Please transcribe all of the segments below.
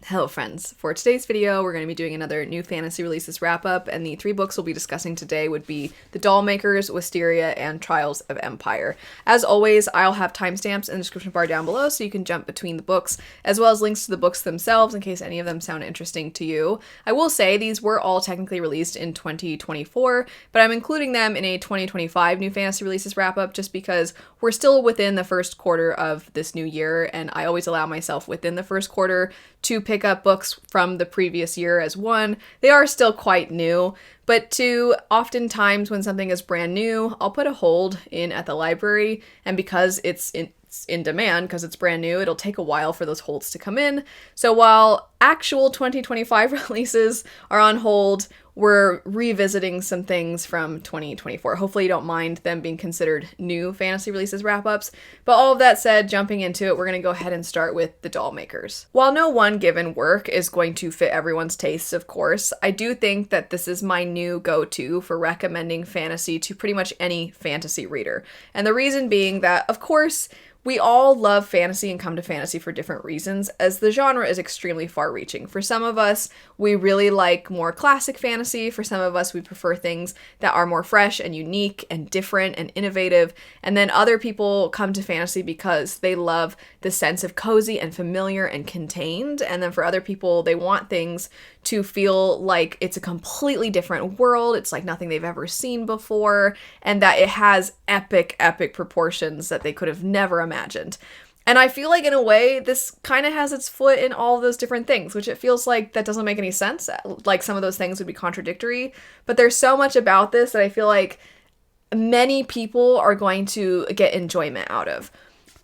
Hello friends, for today's video we're going to be doing another new fantasy releases wrap up, and the 3 books we'll be discussing today would be The Dollmakers, Wisteria, and Trials of Empire. As always, I'll have timestamps in the description bar down below so you can jump between the books, as well as links to the books themselves in case any of them sound interesting to you. I will say these were all technically released in 2024, but I'm including them in a 2025 new fantasy releases wrap up just because we're still within the first quarter of this new year, and I always allow myself within the first quarter to pick up books from the previous year as one. They are still quite new, but two, oftentimes when something is brand new, I'll put a hold in at the library, and because it's in demand, because it's brand new, it'll take a while for those holds to come in. So while actual 2025 releases are on hold, we're revisiting some things from 2024. Hopefully you don't mind them being considered new fantasy releases wrap-ups. But all of that said, jumping into it, we're going to go ahead and start with The Dollmakers. While no one given work is going to fit everyone's tastes, of course, I do think that this is my new go-to for recommending fantasy to pretty much any fantasy reader. And the reason being that, of course, we all love fantasy and come to fantasy for different reasons, as the genre is extremely far-reaching. For some of us, we really like more classic fantasy. For some of us, we prefer things that are more fresh and unique and different and innovative. And then other people come to fantasy because they love the sense of cozy and familiar and contained. And then for other people, they want things to feel like it's a completely different world. It's like nothing they've ever seen before, and that it has epic proportions that they could have never imagined. And I feel like in a way, this kind of has its foot in all those different things, which it feels like that doesn't make any sense. Like some of those things would be contradictory, but there's so much about this that I feel like many people are going to get enjoyment out of.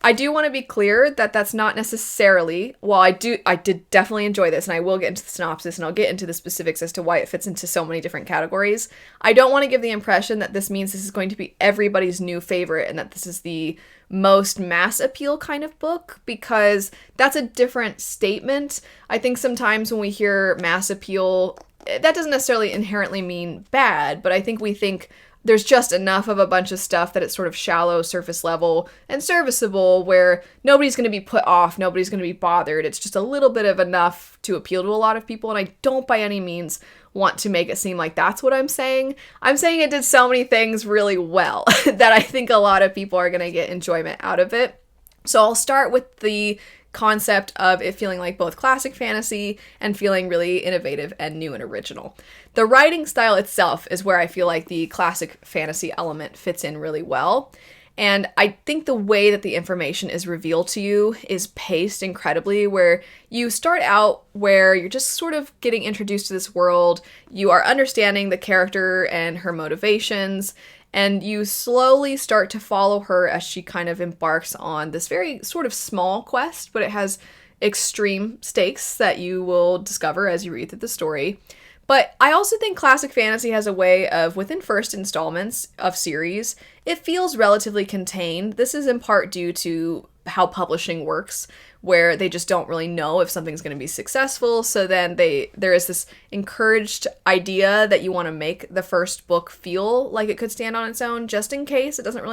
I do want to be clear that that's not necessarily, while I did definitely enjoy this, and I will get into the synopsis and I'll get into the specifics as to why it fits into so many different categories. I don't want to give the impression that this means this is going to be everybody's new favorite and that this is the most mass appeal kind of book, because that's a different statement. I think sometimes when we hear mass appeal, that doesn't necessarily inherently mean bad, but I think we think there's just enough of a bunch of stuff that it's sort of shallow, surface level, and serviceable, where nobody's going to be put off, nobody's going to be bothered. It's just a little bit of enough to appeal to a lot of people, and I don't by any means want to make it seem like that's what I'm saying. I'm saying it did so many things really well that I think a lot of people are going to get enjoyment out of it. So I'll start with the concept of it feeling like both classic fantasy and feeling really innovative and new and original. The writing style itself is where I feel like the classic fantasy element fits in really well. And I think the way that the information is revealed to you is paced incredibly, where you start out where you're just sort of getting introduced to this world, you are understanding the character and her motivations, and you slowly start to follow her as she kind of embarks on this very sort of small quest, but it has extreme stakes that you will discover as you read through the story. But I also think classic fantasy has a way of, within first installments of series, it feels relatively contained. This is in part due to how publishing works, where they just don't really know if something's going to be successful. So then there is this encouraged idea that you want to make the first book feel like it could stand on its own, just in case it doesn't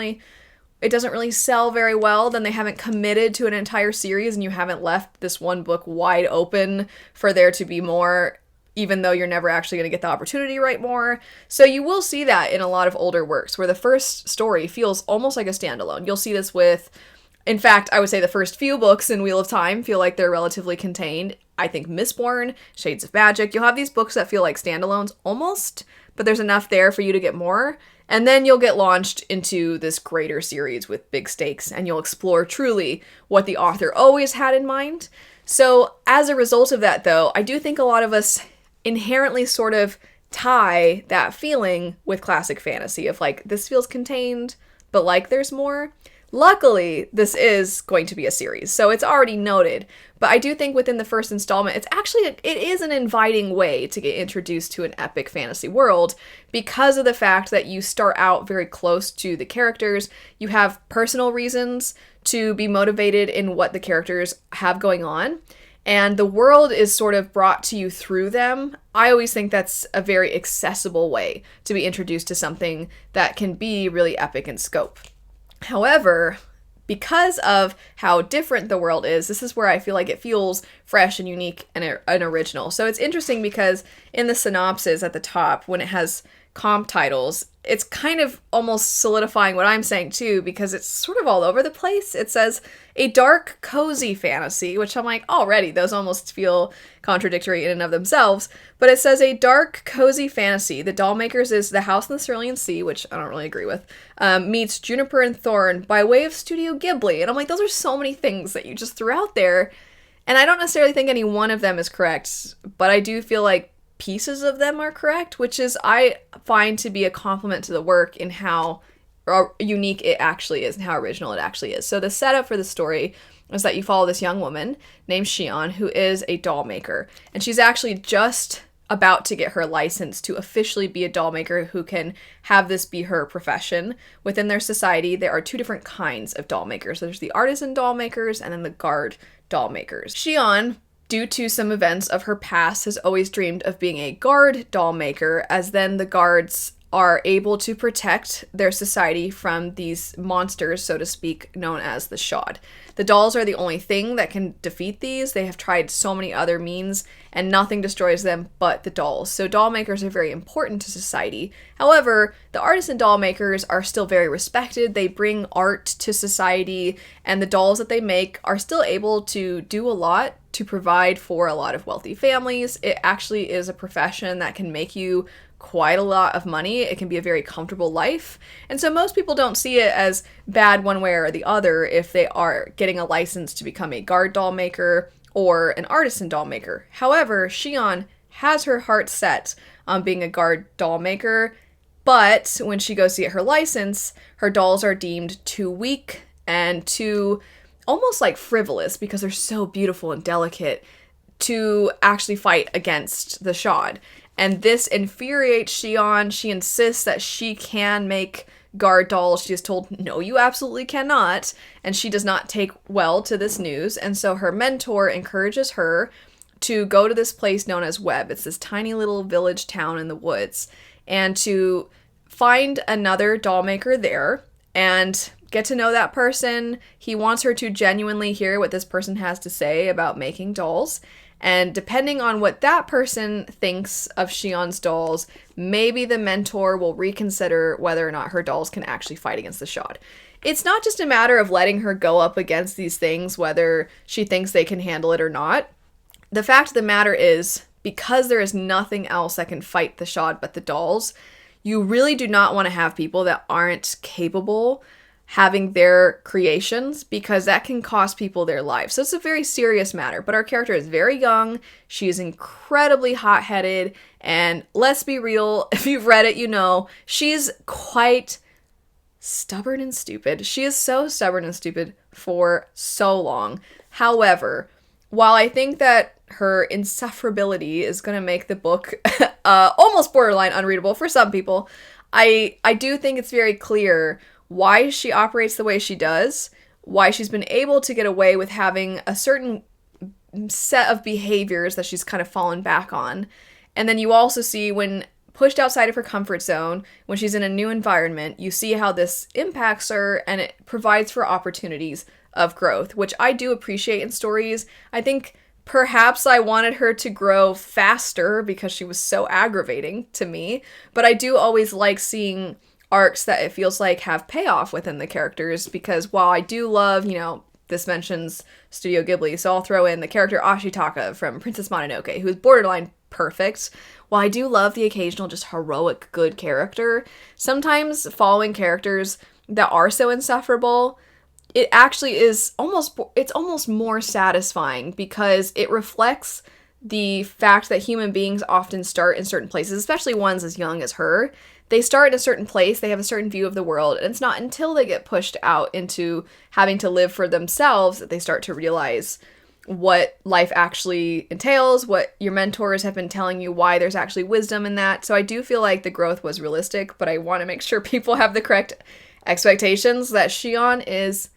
really sell very well. Then they haven't committed to an entire series, and you haven't left this one book wide open for there to be more, even though you're never actually going to get the opportunity to write more. So you will see that in a lot of older works, where the first story feels almost like a standalone. You'll see this with, in fact, I would say the first few books in Wheel of Time feel like they're relatively contained. I think Mistborn, Shades of Magic, you'll have these books that feel like standalones almost, but there's enough there for you to get more. And then you'll get launched into this greater series with big stakes, and you'll explore truly what the author always had in mind. So as a result of that, though, I do think a lot of us inherently sort of tie that feeling with classic fantasy of like, this feels contained, but like there's more. Luckily, this is going to be a series, so it's already noted, but I do think within the first installment, it is an inviting way to get introduced to an epic fantasy world, because of the fact that you start out very close to the characters. You have personal reasons to be motivated in what the characters have going on, and the world is sort of brought to you through them. I always think that's a very accessible way to be introduced to something that can be really epic in scope. However, because of how different the world is, this is where I feel like it feels fresh and unique and original. So it's interesting because in the synopsis at the top, when it has comp titles, it's kind of almost solidifying what I'm saying too, because it's sort of all over the place. It says a dark, cozy fantasy, which I'm like, already, those almost feel contradictory in and of themselves. But it says a dark, cozy fantasy. The Dollmakers is The House in the Cerulean Sea, which I don't really agree with, meets Juniper and Thorn by way of Studio Ghibli. And I'm like, those are so many things that you just threw out there. And I don't necessarily think any one of them is correct, but I do feel like pieces of them are correct, which is I find to be a compliment to the work in how unique it actually is and how original it actually is. So the setup for the story is that you follow this young woman named Shion, who is a doll maker, and she's actually just about to get her license to officially be a doll maker who can have this be her profession. Within their society, there are two different kinds of doll makers. There's the artisan doll makers and then the guard doll makers. Shion, due to some events of her past, has always dreamed of being a guard doll maker, as then the guards are able to protect their society from these monsters, so to speak, known as the Shod. The dolls are the only thing that can defeat these. They have tried so many other means, and nothing destroys them but the dolls. So doll makers are very important to society. However, the artisan doll makers are still very respected. They bring art to society, and the dolls that they make are still able to do a lot to provide for a lot of wealthy families. It actually is a profession that can make you quite a lot of money. It can be a very comfortable life. And so most people don't see it as bad one way or the other if they are getting a license to become a guard doll maker or an artisan doll maker. However, Shion has her heart set on being a guard doll maker, but when she goes to get her license, her dolls are deemed too weak and too almost like frivolous, because they're so beautiful and delicate, to actually fight against the Shod. And this infuriates Shion. She insists that she can make guard dolls. She is told, no, you absolutely cannot. And she does not take well to this news. And so her mentor encourages her to go to this place known as Webb. It's this tiny little village town in the woods. And to find another doll maker there and get to know that person. He wants her to genuinely hear what this person has to say about making dolls. And depending on what that person thinks of Shion's dolls, maybe the mentor will reconsider whether or not her dolls can actually fight against the Shod. It's not just a matter of letting her go up against these things, whether she thinks they can handle it or not. The fact of the matter is, because there is nothing else that can fight the Shod but the dolls, you really do not want to have people that aren't capable having their creations, because that can cost people their lives. So it's a very serious matter, but our character is very young. She is incredibly hot-headed, and let's be real, if you've read it, you know, she's quite stubborn and stupid. She is so stubborn and stupid for so long. However, while I think that her insufferability is going to make the book almost borderline unreadable for some people, I do think it's very clear why she operates the way she does, why she's been able to get away with having a certain set of behaviors that she's kind of fallen back on. And then you also see when pushed outside of her comfort zone, when she's in a new environment, you see how this impacts her, and it provides for opportunities of growth, which I do appreciate in stories. I think perhaps I wanted her to grow faster because she was so aggravating to me, but I do always like seeing arcs that it feels like have payoff within the characters, because while I do love, you know, this mentions Studio Ghibli, so I'll throw in the character Ashitaka from Princess Mononoke, who is borderline perfect. While I do love the occasional just heroic good character, sometimes following characters that are so insufferable, it actually is almost more satisfying, because it reflects the fact that human beings often start in certain places, especially ones as young as her. They start in a certain place, they have a certain view of the world, and it's not until they get pushed out into having to live for themselves that they start to realize what life actually entails, what your mentors have been telling you, why there's actually wisdom in that. So I do feel like the growth was realistic, but I want to make sure people have the correct expectations. That Shion is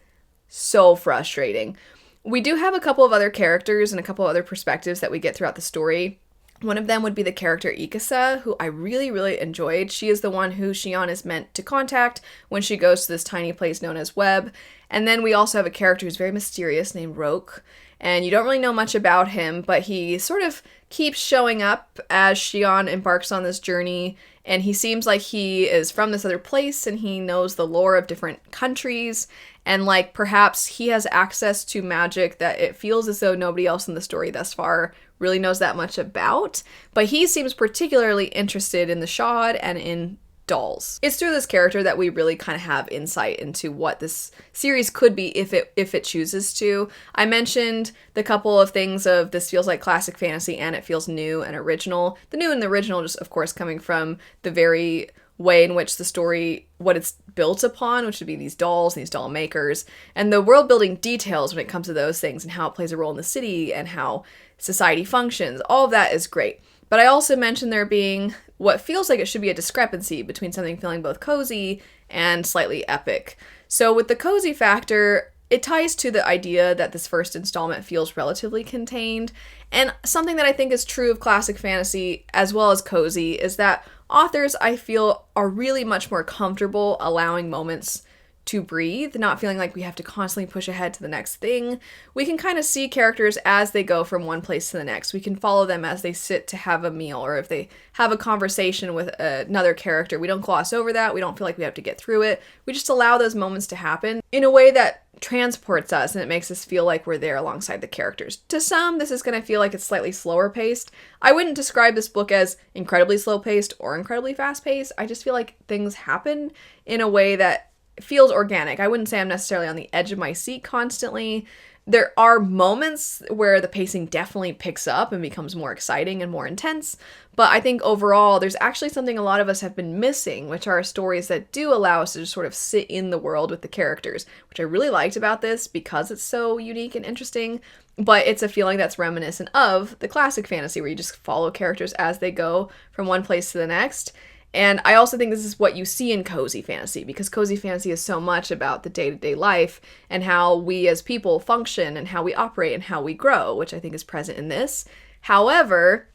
so frustrating. We do have a couple of other characters and a couple of other perspectives that we get throughout the story. One of them would be the character Ikasa, who I really, really enjoyed. She is the one who Shion is meant to contact when she goes to this tiny place known as Web. And then we also have a character who's very mysterious named Roke. And you don't really know much about him, but he sort of keeps showing up as Shion embarks on this journey. And he seems like he is from this other place and he knows the lore of different countries. And like perhaps he has access to magic that it feels as though nobody else in the story thus far really knows that much about. But he seems particularly interested in the Shad and in dolls. It's through this character that we really kind of have insight into what this series could be if it chooses to. I mentioned the couple of things of this feels like classic fantasy and it feels new and original. The new and the original just of course coming from the very way in which the story, what it's built upon, which would be these dolls and these doll makers, and the world building details when it comes to those things and how it plays a role in the city and how society functions. All of that is great. But I also mentioned there being what feels like it should be a discrepancy between something feeling both cozy and slightly epic. So with the cozy factor, it ties to the idea that this first installment feels relatively contained. And something that I think is true of classic fantasy as well as cozy is that authors, I feel, are really much more comfortable allowing moments to breathe, not feeling like we have to constantly push ahead to the next thing. We can kind of see characters as they go from one place to the next. We can follow them as they sit to have a meal or if they have a conversation with another character. We don't gloss over that. We don't feel like we have to get through it. We just allow those moments to happen in a way that transports us and it makes us feel like we're there alongside the characters. To some, this is going to feel like it's slightly slower paced. I wouldn't describe this book as incredibly slow paced or incredibly fast paced. I just feel like things happen in a way that feels organic. I wouldn't say I'm necessarily on the edge of my seat constantly. There are moments where the pacing definitely picks up and becomes more exciting and more intense, but I think overall there's actually something a lot of us have been missing, which are stories that do allow us to just sort of sit in the world with the characters, which I really liked about this because it's so unique and interesting, but it's a feeling that's reminiscent of the classic fantasy where you just follow characters as they go from one place to the next. And I also think this is what you see in cozy fantasy, because cozy fantasy is so much about the day-to-day life and how we as people function and how we operate and how we grow, which I think is present in this. However,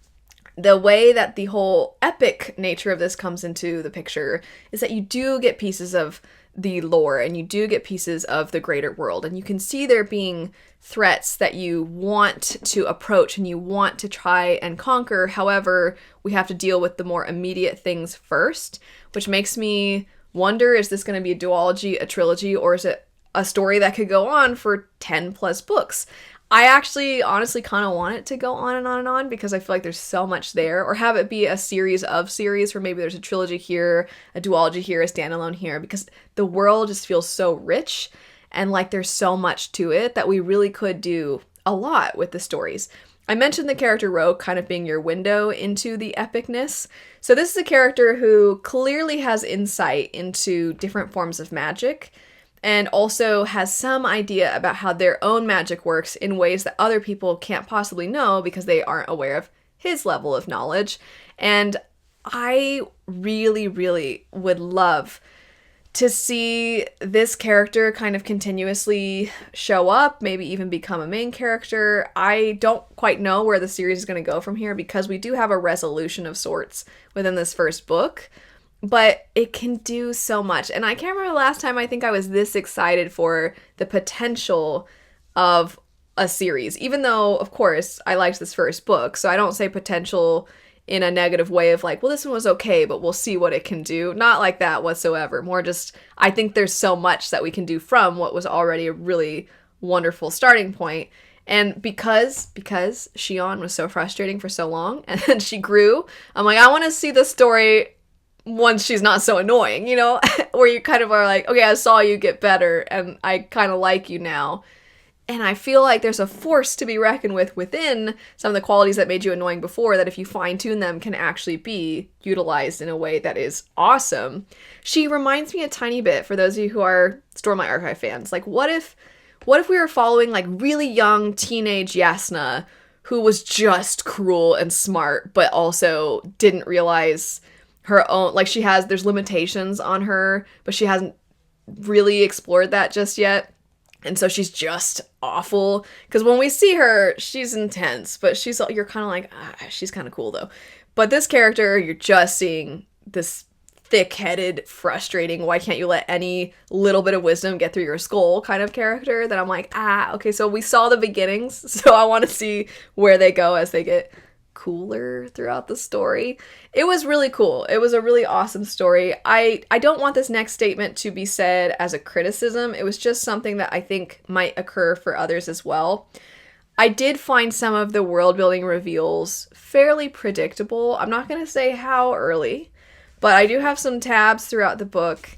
the way that the whole epic nature of this comes into the picture is that you do get pieces of the lore and you do get pieces of the greater world, and you can see there being threats that you want to approach and you want to try and conquer. However, we have to deal with the more immediate things first, which makes me wonder, is this going to be a duology, a trilogy, or is it a story that could go on for 10 plus books? I actually honestly kind of want it to go on and on and on because I feel like there's so much there, or have it be a series of series where maybe there's a trilogy here, a duology here, a standalone here, because the world just feels so rich and like there's so much to it that we really could do a lot with the stories. I mentioned the character Rogue kind of being your window into the epicness. So this is a character who clearly has insight into different forms of magic and also has some idea about how their own magic works in ways that other people can't possibly know because they aren't aware of his level of knowledge. And I really, really would love to see this character kind of continuously show up, maybe even become a main character. I don't quite know where the series is going to go from here because we do have a resolution of sorts within this first book, but it can do so much. And I can't remember the last time I think I was this excited for the potential of a series, even though, of course, I liked this first book. So I don't say potential in a negative way of like, well, this one was okay, but we'll see what it can do. Not like that whatsoever. More just, I think there's so much that we can do from what was already a really wonderful starting point. And because Shion was so frustrating for so long and then she grew, I'm like, I want to see the story once she's not so annoying, you know, where you kind of are like, okay, I saw you get better and I kind of like you now. And I feel like there's a force to be reckoned with within some of the qualities that made you annoying before that if you fine-tune them can actually be utilized in a way that is awesome. She reminds me a tiny bit, for those of you who are Store My Archive fans, like what if we were following like really young teenage Yasna who was just cruel and smart but also didn't realize her own, like there's limitations on her, but she hasn't really explored that just yet. And so she's just awful. Because when we see her, she's intense, but you're kind of like, she's kind of cool though. But this character, you're just seeing this thick-headed, frustrating, why can't you let any little bit of wisdom get through your skull kind of character that I'm like, okay, so we saw the beginnings, so I want to see where they go as they get cooler throughout the story. It was really cool. It was a really awesome story. I don't want this next statement to be said as a criticism. It was just something that I think might occur for others as well. I did find some of the world building reveals fairly predictable. I'm not going to say how early, but I do have some tabs throughout the book,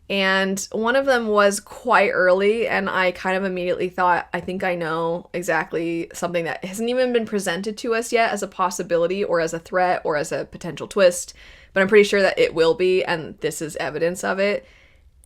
and one of them was quite early, and I kind of immediately thought, I think I know exactly something that hasn't even been presented to us yet as a possibility or as a threat or as a potential twist, but I'm pretty sure that it will be, and this is evidence of it.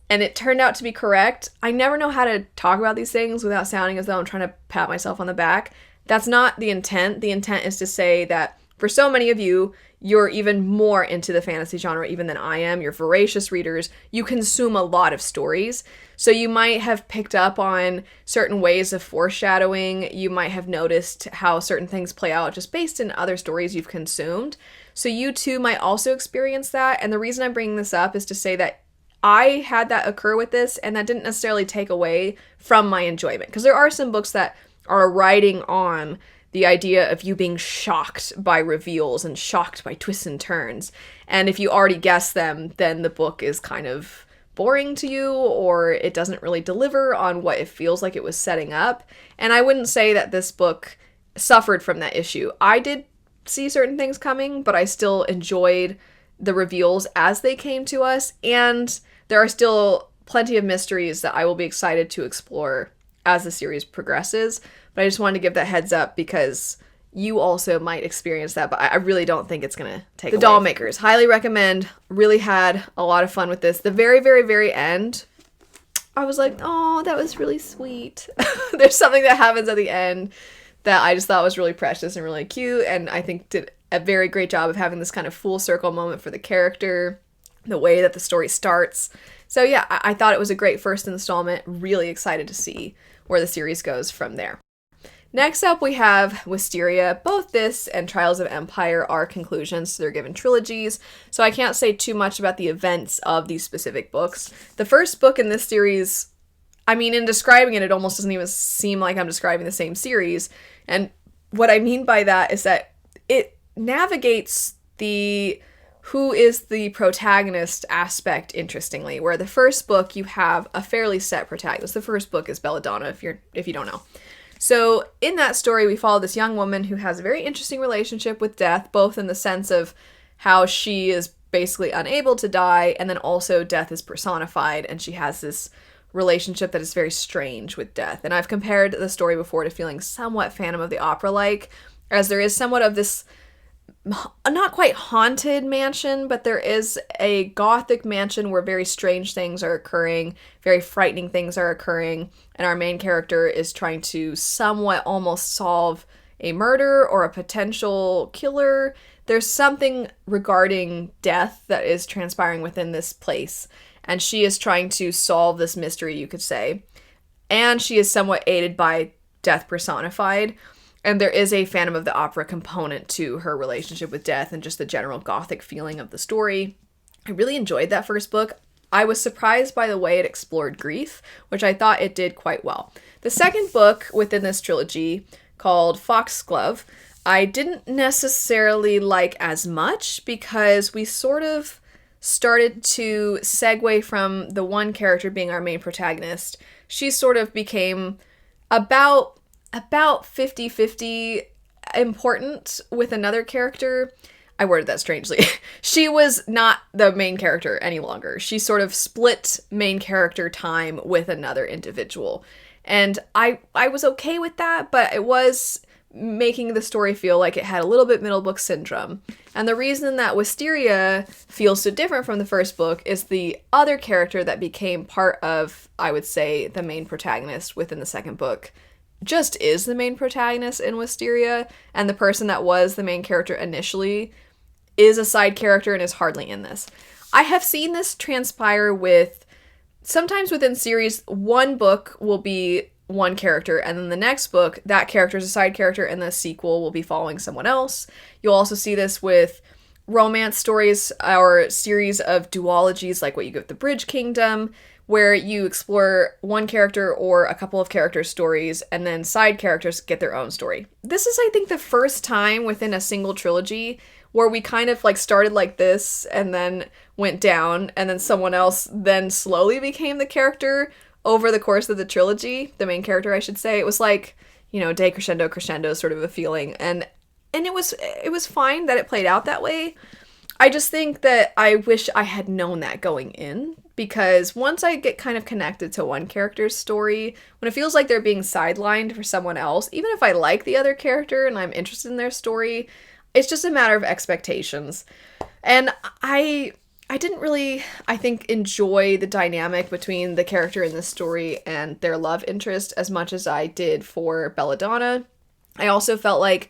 And it turned out to be correct. I never know how to talk about these things without sounding as though I'm trying to pat myself on the back. That's not the intent. The intent is to say that for so many of you, you're even more into the fantasy genre even than I am. You're voracious readers. You consume a lot of stories. So you might have picked up on certain ways of foreshadowing. You might have noticed how certain things play out just based in other stories you've consumed. So you too might also experience that. And the reason I'm bringing this up is to say that I had that occur with this, and that didn't necessarily take away from my enjoyment. Because there are some books that are riding on the idea of you being shocked by reveals and shocked by twists and turns. And if you already guess them, then the book is kind of boring to you, or it doesn't really deliver on what it feels like it was setting up. And I wouldn't say that this book suffered from that issue. I did see certain things coming, but I still enjoyed the reveals as they came to us. And there are still plenty of mysteries that I will be excited to explore as the series progresses. But I just wanted to give that heads up because you also might experience that, but I really don't think it's going to take away. The Dollmakers. Highly recommend. Really had a lot of fun with this. The very, very, very end, I was like, oh, that was really sweet. There's something that happens at the end that I just thought was really precious and really cute, and I think did a very great job of having this kind of full circle moment for the character, the way that the story starts. So yeah, I thought it was a great first installment. Really excited to see where the series goes from there. Next up, we have Wisteria. Both this and Trials of Empire are conclusions to their given trilogies, so I can't say too much about the events of these specific books. The first book in this series, I mean, in describing it, it almost doesn't even seem like I'm describing the same series, and what I mean by that is that it navigates the who is the protagonist aspect interestingly, where the first book you have a fairly set protagonist. The first book is Belladonna, if you don't know. So in that story, we follow this young woman who has a very interesting relationship with death, both in the sense of how she is basically unable to die, and then also death is personified, and she has this relationship that is very strange with death. And I've compared the story before to feeling somewhat Phantom of the Opera-like, as there is somewhat of this not quite haunted mansion, but there is a gothic mansion where very strange things are occurring, very frightening things are occurring, and our main character is trying to somewhat almost solve a murder or a potential killer. There's something regarding death that is transpiring within this place, and she is trying to solve this mystery, you could say, and she is somewhat aided by death personified. And there is a Phantom of the Opera component to her relationship with death and just the general gothic feeling of the story. I really enjoyed that first book. I was surprised by the way it explored grief, which I thought it did quite well. The second book within this trilogy, called Foxglove, I didn't necessarily like as much because we sort of started to segue from the one character being our main protagonist. She sort of became about 50-50 important with another character. I worded that strangely. She was not the main character any longer. She sort of split main character time with another individual. And I was okay with that, but it was making the story feel like it had a little bit middle book syndrome. And the reason that Wisteria feels so different from the first book is the other character that became part of, I would say, the main protagonist within the second book just is the main protagonist in Wisteria, and the person that was the main character initially is a side character and is hardly in this. I have seen this transpire with sometimes within series, one book will be one character, and then the next book, that character is a side character, and the sequel will be following someone else. You'll also see this with romance stories or series of duologies, like what you get with the Bridge Kingdom, where you explore one character or a couple of character stories, and then side characters get their own story. This is, I think, the first time within a single trilogy where we kind of like started like this and then went down, and then someone else then slowly became the character over the course of the trilogy, the main character, I should say. It was like, day crescendo sort of a feeling, and it was fine that it played out that way. I just think that I wish I had known that going in, because once I get kind of connected to one character's story, when it feels like they're being sidelined for someone else, even if I like the other character and I'm interested in their story, it's just a matter of expectations. And I didn't really, I think, enjoy the dynamic between the character in this story and their love interest as much as I did for Belladonna. I also felt like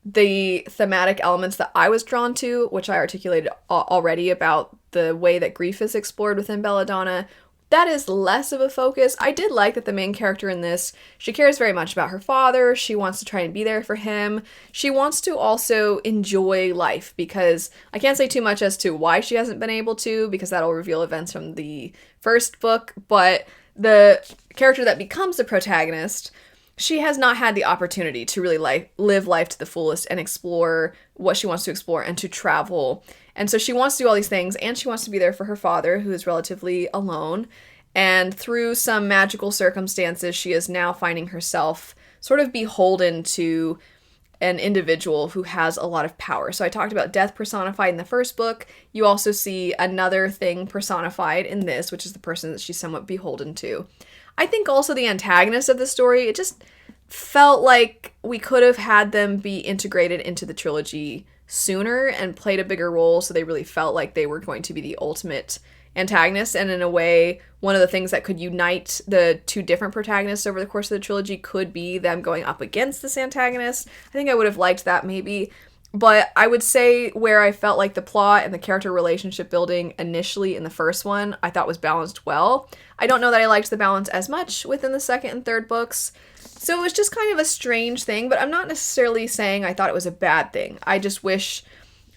the thematic elements that I was drawn to, which I articulated already about the way that grief is explored within Belladonna, that is less of a focus. I did like that the main character in this, she cares very much about her father. She wants to try and be there for him. She wants to also enjoy life, because I can't say too much as to why she hasn't been able to, because that'll reveal events from the first book, but the character that becomes the protagonist, she has not had the opportunity to really live life to the fullest and explore what she wants to explore and to travel. And so she wants to do all these things, and she wants to be there for her father, who is relatively alone. And through some magical circumstances, she is now finding herself sort of beholden to an individual who has a lot of power. So I talked about death personified in the first book. You also see another thing personified in this, which is the person that she's somewhat beholden to. I think also the antagonist of the story, it just felt like we could have had them be integrated into the trilogy sooner and played a bigger role, so they really felt like they were going to be the ultimate antagonist. And in a way, one of the things that could unite the two different protagonists over the course of the trilogy could be them going up against this antagonist. I think I would have liked that maybe. But I would say where I felt like the plot and the character relationship building initially in the first one, I thought was balanced well. I don't know that I liked the balance as much within the second and third books. So it was just kind of a strange thing, but I'm not necessarily saying I thought it was a bad thing. I just wish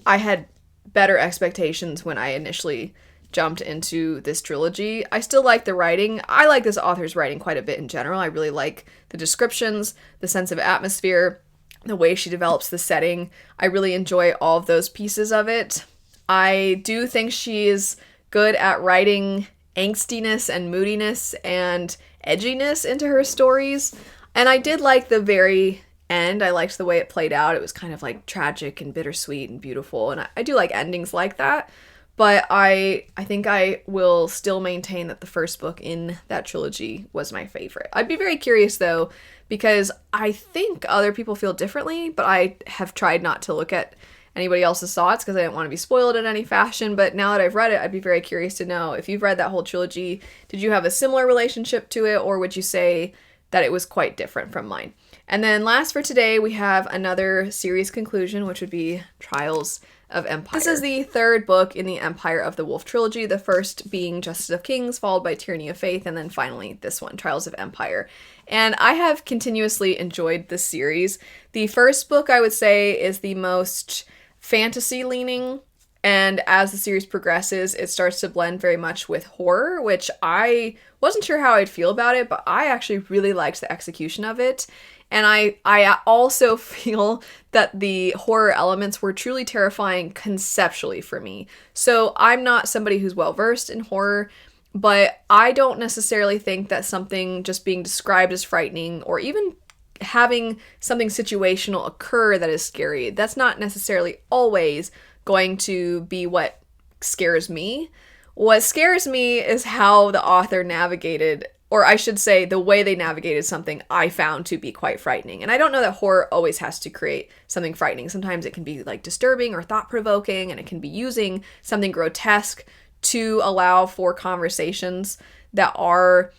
I had better expectations when I initially jumped into this trilogy. I still like the writing. I like this author's writing quite a bit in general. I really like the descriptions, the sense of atmosphere, the way she develops the setting. I really enjoy all of those pieces of it. I do think she is good at writing angstiness and moodiness and edginess into her stories. And I did like the very end. I liked the way it played out. It was kind of like tragic and bittersweet and beautiful. And I do like endings like that. But I think I will still maintain that the first book in that trilogy was my favorite. I'd be very curious, though, because I think other people feel differently, but I have tried not to look at anybody else's thoughts because I didn't want to be spoiled in any fashion. But now that I've read it, I'd be very curious to know, if you've read that whole trilogy, did you have a similar relationship to it, or would you say that it was quite different from mine? And then last for today, we have another series conclusion, which would be Trials of Empire. This is the third book in the Empire of the Wolf trilogy, the first being Justice of Kings, followed by Tyranny of Faith, and then finally this one, Trials of Empire. And I have continuously enjoyed this series. The first book, I would say, is the most fantasy-leaning, and as the series progresses, it starts to blend very much with horror, which I wasn't sure how I'd feel about it, but I actually really liked the execution of it. And I also feel that the horror elements were truly terrifying conceptually for me. So I'm not somebody who's well-versed in horror, but I don't necessarily think that something just being described as frightening, or even having something situational occur that is scary, that's not necessarily always going to be what scares me. What scares me is how the author navigated, or I should say, the way they navigated something I found to be quite frightening. And I don't know that horror always has to create something frightening. Sometimes it can be like disturbing or thought-provoking, and it can be using something grotesque to allow for conversations that are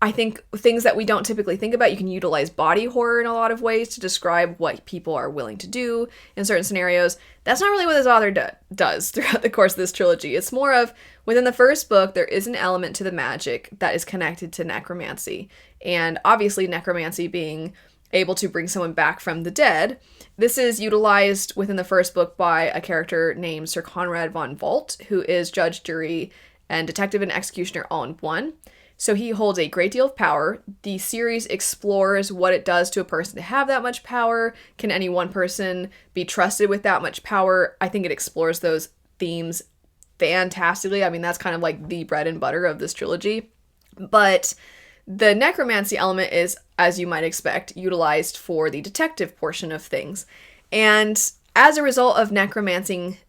I think things that we don't typically think about, you can utilize body horror in a lot of ways to describe what people are willing to do in certain scenarios. That's not really what this author does throughout the course of this trilogy. It's more of, within the first book, there is an element to the magic that is connected to necromancy. And obviously necromancy being able to bring someone back from the dead. This is utilized within the first book by a character named Sir Conrad von Volt, who is judge, jury, and detective and executioner all in one. So he holds a great deal of power. The series explores what it does to a person to have that much power. Can any one person be trusted with that much power? I think it explores those themes fantastically. I mean, that's kind of like the bread and butter of this trilogy. But the necromancy element is, as you might expect, utilized for the detective portion of things. And as a result of necromancy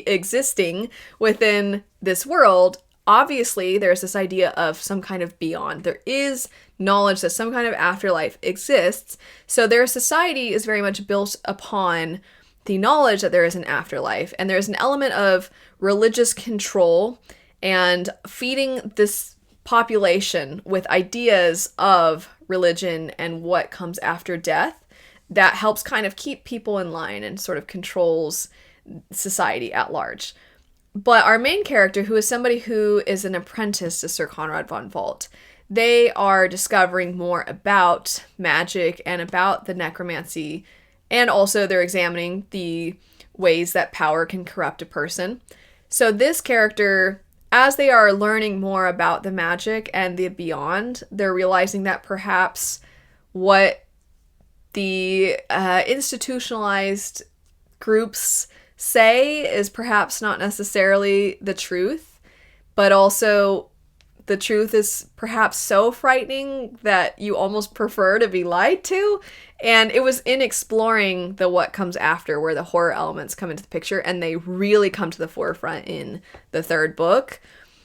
existing within this world, obviously there's this idea of some kind of beyond. There is knowledge that some kind of afterlife exists. So their society is very much built upon the knowledge that there is an afterlife. And there's an element of religious control and feeding this population with ideas of religion and what comes after death that helps kind of keep people in line and sort of controls society at large. But our main character, who is somebody who is an apprentice to Sir Conrad von Volt, they are discovering more about magic and about the necromancy, and also they're examining the ways that power can corrupt a person. So this character, as they are learning more about the magic and the beyond, they're realizing that perhaps what the institutionalized groups say is perhaps not necessarily the truth, but also the truth is perhaps so frightening that you almost prefer to be lied to. And it was in exploring the what comes after where the horror elements come into the picture, and they really come to the forefront in the third book.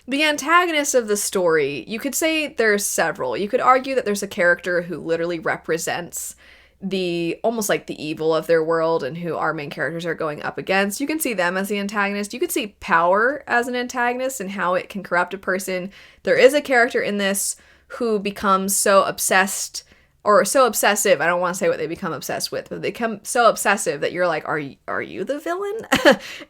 The antagonist of the story, you could say there's several. You could argue that there's a character who literally represents the almost like the evil of their world and who our main characters are going up against. You can see them as the antagonist. You could see power as an antagonist and how it can corrupt a person. There is a character in this who becomes so obsessed or so obsessive. I don't want to say what they become obsessed with, but they become so obsessive that you're like, are you the villain?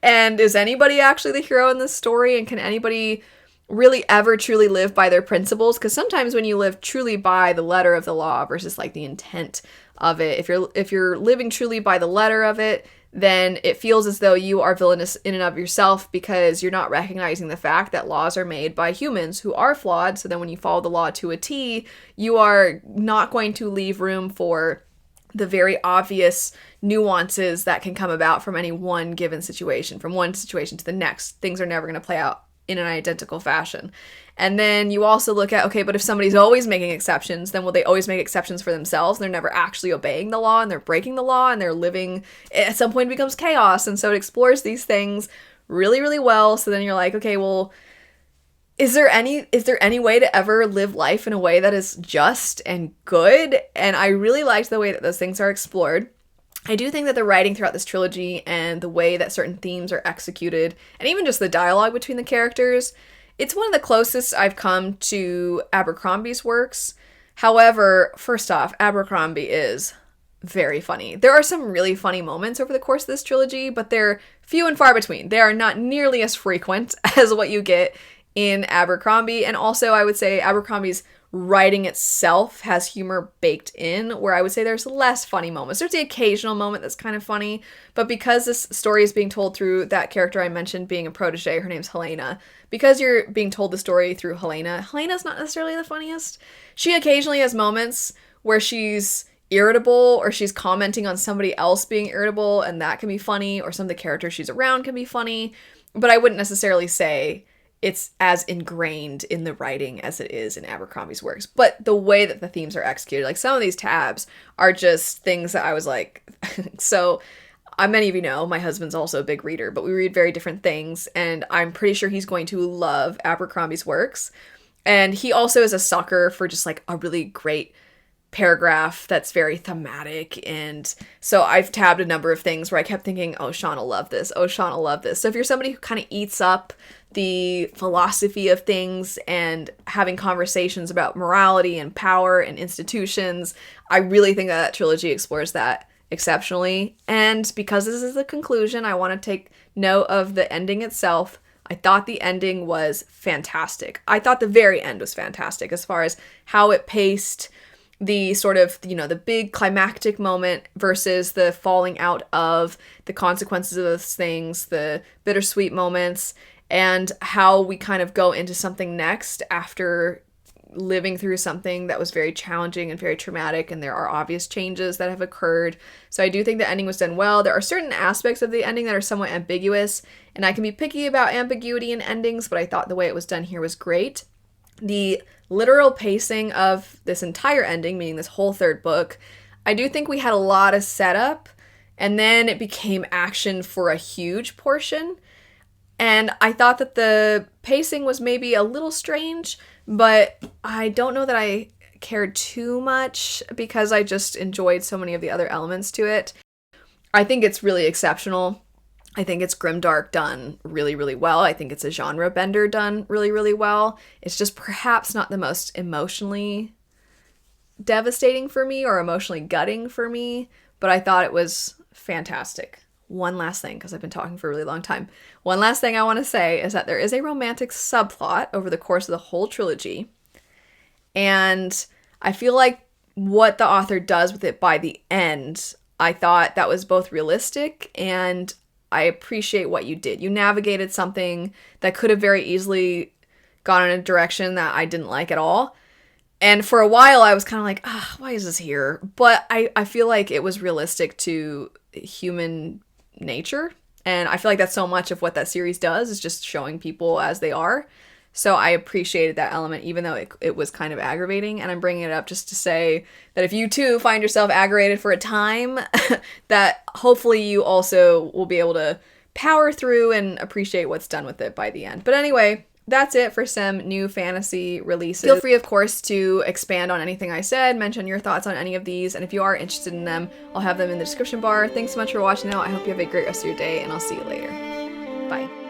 And is anybody actually the hero in this story? And can anybody really ever truly live by their principles? Because sometimes when you live truly by the letter of the law versus like the intent of it, if you're living truly by the letter of it, then it feels as though you are villainous in and of yourself because you're not recognizing the fact that laws are made by humans who are flawed. So then when you follow the law to a T, you are not going to leave room for the very obvious nuances that can come about from any one given situation, from one situation to the next. Things are never going to play out in an identical fashion. And then you also look at, okay, but if somebody's always making exceptions, then will they always make exceptions for themselves? And they're never actually obeying the law and they're breaking the law and they're living, at some point it becomes chaos. And so it explores these things really, really well. So then you're like, okay, well, is there any way to ever live life in a way that is just and good? And I really liked the way that those things are explored. I do think that the writing throughout this trilogy and the way that certain themes are executed, and even just the dialogue between the characters, it's one of the closest I've come to Abercrombie's works. However, first off, Abercrombie is very funny. There are some really funny moments over the course of this trilogy, but they're few and far between. They are not nearly as frequent as what you get in Abercrombie. And also, I would say Abercrombie's writing itself has humor baked in, where I would say there's less funny moments. There's the occasional moment that's kind of funny, but because this story is being told through that character I mentioned being a protege, her name's Helena, because you're being told the story through Helena's not necessarily the funniest. She occasionally has moments where she's irritable or she's commenting on somebody else being irritable, and that can be funny, or some of the characters she's around can be funny, but I wouldn't necessarily say it's as ingrained in the writing as it is in Abercrombie's works. But the way that the themes are executed, like some of these tabs are just things that I was like, so many of you know, my husband's also a big reader, but we read very different things, and I'm pretty sure he's going to love Abercrombie's works. And he also is a sucker for just like a really great paragraph that's very thematic. And so I've tabbed a number of things where I kept thinking, oh, Sean will love this. Oh, Sean will love this. So if you're somebody who kind of eats up the philosophy of things and having conversations about morality and power and institutions, I really think that trilogy explores that exceptionally. And because this is the conclusion, I want to take note of the ending itself. I thought the ending was fantastic. I thought the very end was fantastic as far as how it paced the sort of, the big climactic moment versus the falling out of the consequences of those things, the bittersweet moments, and how we kind of go into something next after living through something that was very challenging and very traumatic, and there are obvious changes that have occurred. So I do think the ending was done well. There are certain aspects of the ending that are somewhat ambiguous, and I can be picky about ambiguity in endings, but I thought the way it was done here was great. The literal pacing of this entire ending, meaning this whole third book, I do think we had a lot of setup, and then it became action for a huge portion. And I thought that the pacing was maybe a little strange, but I don't know that I cared too much because I just enjoyed so many of the other elements to it. I think it's really exceptional. I think it's grimdark done really, really well. I think it's a genre bender done really, really well. It's just perhaps not the most emotionally devastating for me or emotionally gutting for me, but I thought it was fantastic. One last thing, because I've been talking for a really long time. One last thing I want to say is that there is a romantic subplot over the course of the whole trilogy. And I feel like what the author does with it by the end, I thought that was both realistic and I appreciate what you did. You navigated something that could have very easily gone in a direction that I didn't like at all. And for a while I was kind of like, why is this here? But I feel like it was realistic to human nature. And I feel like that's so much of what that series does, is just showing people as they are. So I appreciated that element, even though it was kind of aggravating. And I'm bringing it up just to say that if you too find yourself aggravated for a time, that hopefully you also will be able to power through and appreciate what's done with it by the end. But anyway, that's it for some new fantasy releases. Feel free, of course, to expand on anything I said, mention your thoughts on any of these, and if you are interested in them, I'll have them in the description bar. Thanks so much for watching now. I hope you have a great rest of your day, and I'll see you later. Bye.